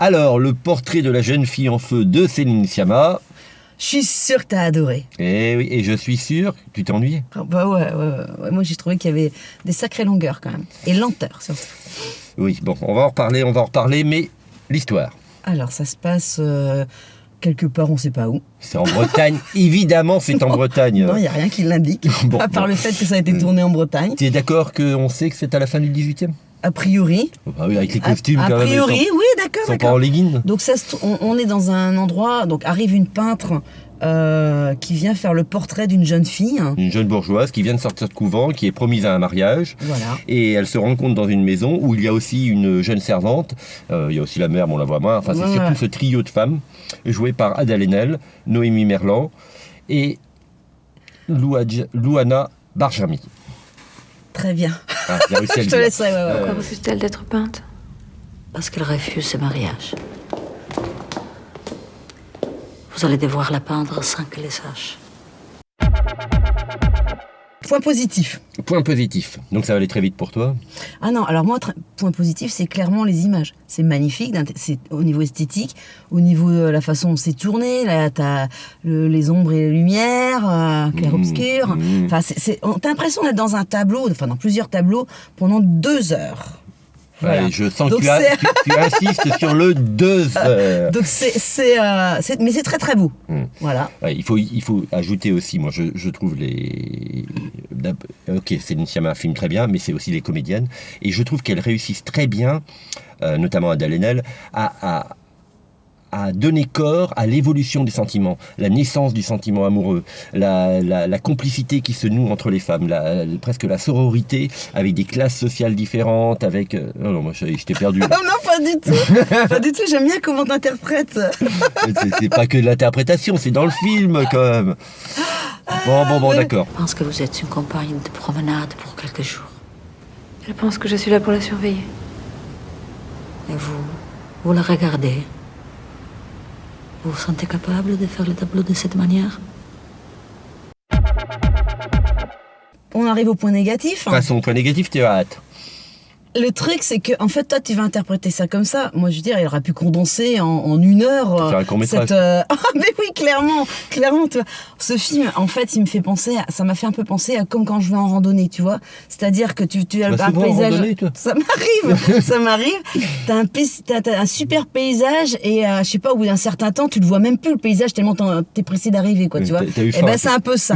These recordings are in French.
Alors, le portrait de la jeune fille en feu de Céline Sciamma. Je suis sûre que t'as adoré. Et oui, et je suis sûr que tu t'ennuyais. Ah bah ouais. Moi j'ai trouvé qu'il y avait des sacrées longueurs quand même. Et lenteurs surtout. Oui, bon, on va en reparler, mais l'histoire. Alors ça se passe quelque part, on sait pas où. C'est en Bretagne, évidemment c'est en Bretagne. Non, il n'y a rien qui l'indique, Bon, à part le fait que ça a été tourné en Bretagne. Tu es d'accord qu'on sait que c'est à la fin du 18e? A priori. Ah oui, avec les costumes A quand même. priori, oui, d'accord. Ils sont pas en legging. Donc on est dans un endroit, donc arrive une peintre qui vient faire le portrait d'une jeune fille. Une jeune bourgeoise qui vient de sortir de couvent, qui est promise à un mariage. Voilà. Et elle se rend compte dans une maison où il y a aussi une jeune servante. Il y a aussi la mère, mais on la voit moins. Enfin, c'est surtout ce trio de femmes, joué par Ada Lenel, Noémie Merlan et Louana Barjami. Très bien. Ah, j'ai réussi à le Je te dire. laisserai, ouais. Pourquoi refuse-t-elle d'être peinte? Parce qu'elle refuse ce mariage. Vous allez devoir la peindre sans qu'elle le sache. Point positif. Point positif. Donc ça va aller très vite pour toi. Ah non, alors moi, point positif, c'est clairement les images. C'est magnifique, c'est au niveau esthétique, au niveau de la façon dont c'est tourné, là, t'as les ombres et les lumières, clair-obscur. Enfin, t'as l'impression d'être dans un tableau, enfin dans plusieurs tableaux, pendant 2 heures. Voilà. Ouais, je sens donc que tu insistes sur le 2 heures. Donc mais c'est très très beau. Voilà. Ouais, il faut ajouter aussi, moi je trouve ok, Céline Sciamma filme très bien, mais c'est aussi les comédiennes, et je trouve qu'elles réussissent très bien, notamment Ada Lenel, à donner corps à l'évolution des sentiments, la naissance du sentiment amoureux, la complicité qui se noue entre les femmes, presque la sororité avec des classes sociales différentes, avec... Non, moi je t'ai perdu. Oh non, pas du tout. Pas du tout, j'aime bien comment t'interprètes. C'est pas que de l'interprétation, c'est dans le film quand même. Bon, d'accord. Je pense que vous êtes une compagne de promenade pour quelques jours. Elle pense que je suis là pour la surveiller. Et vous la regardez. Vous vous sentez capable de faire le tableau de cette manière? On arrive au point négatif. Passons au point négatif, tu as hâte. Le truc, c'est que, en fait, toi, tu vas interpréter ça comme ça. Moi, je veux dire, il aurait pu condenser en 1 heure. Faire un court-métrage. Ah, mais oui, clairement, tu vois. Ce film, en fait, ça m'a fait un peu penser à comme quand je vais en randonnée, tu vois. C'est-à-dire que tu as un paysage. Randonnée, toi. Ça m'arrive. T'as un super paysage et, je sais pas, au bout d'un certain temps, tu le vois même plus, le paysage, tellement t'es pressé d'arriver, quoi, tu vois. T'as eu faim, Et ben, c'est un peu ça.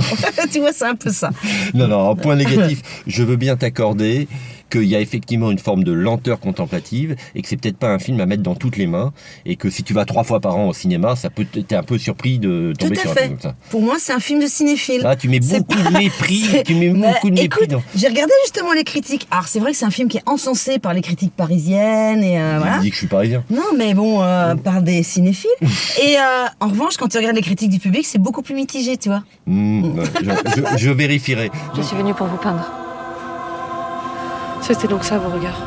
Tu vois, c'est un peu ça. Non, en point négatif, je veux bien t'accorder qu'il y a effectivement une forme de lenteur contemplative et que c'est peut-être pas un film à mettre dans toutes les mains et que si tu vas 3 fois par an au cinéma, t'es un peu surpris de tomber sur un film comme ça. Pour moi, c'est un film de cinéphile. Là, tu mets beaucoup de mépris. Écoute, j'ai regardé justement les critiques. Alors, c'est vrai que c'est un film qui est encensé par les critiques parisiennes et voilà. Tu dis que je suis parisien. Non, mais bon, par des cinéphiles. Et en revanche, quand tu regardes les critiques du public, c'est beaucoup plus mitigé, tu vois. Je vérifierai. Je suis venue pour vous peindre. C'était donc ça, vos regards.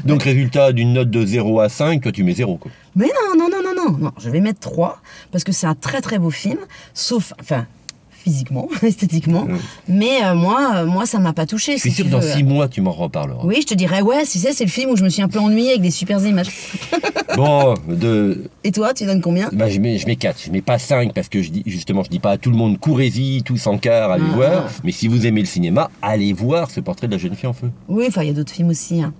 Donc, résultat d'une note de 0 à 5, toi tu mets 0, quoi. Mais non, je vais mettre 3, parce que c'est un très très beau film, sauf, enfin, physiquement, esthétiquement, mais moi ça m'a pas touché. Je suis sûr que dans 6 mois tu m'en reparleras. Oui, je te dirais, ouais, c'est le film où je me suis un peu ennuyée avec des super images. Bon, Et toi, tu donnes combien? Bah, je mets 4, je mets pas 5 parce que je dis pas à tout le monde courez-y, tous en quart, allez voir. Mais si vous aimez le cinéma, allez voir ce portrait de la jeune fille en feu. Oui, enfin il y a d'autres films aussi. Hein.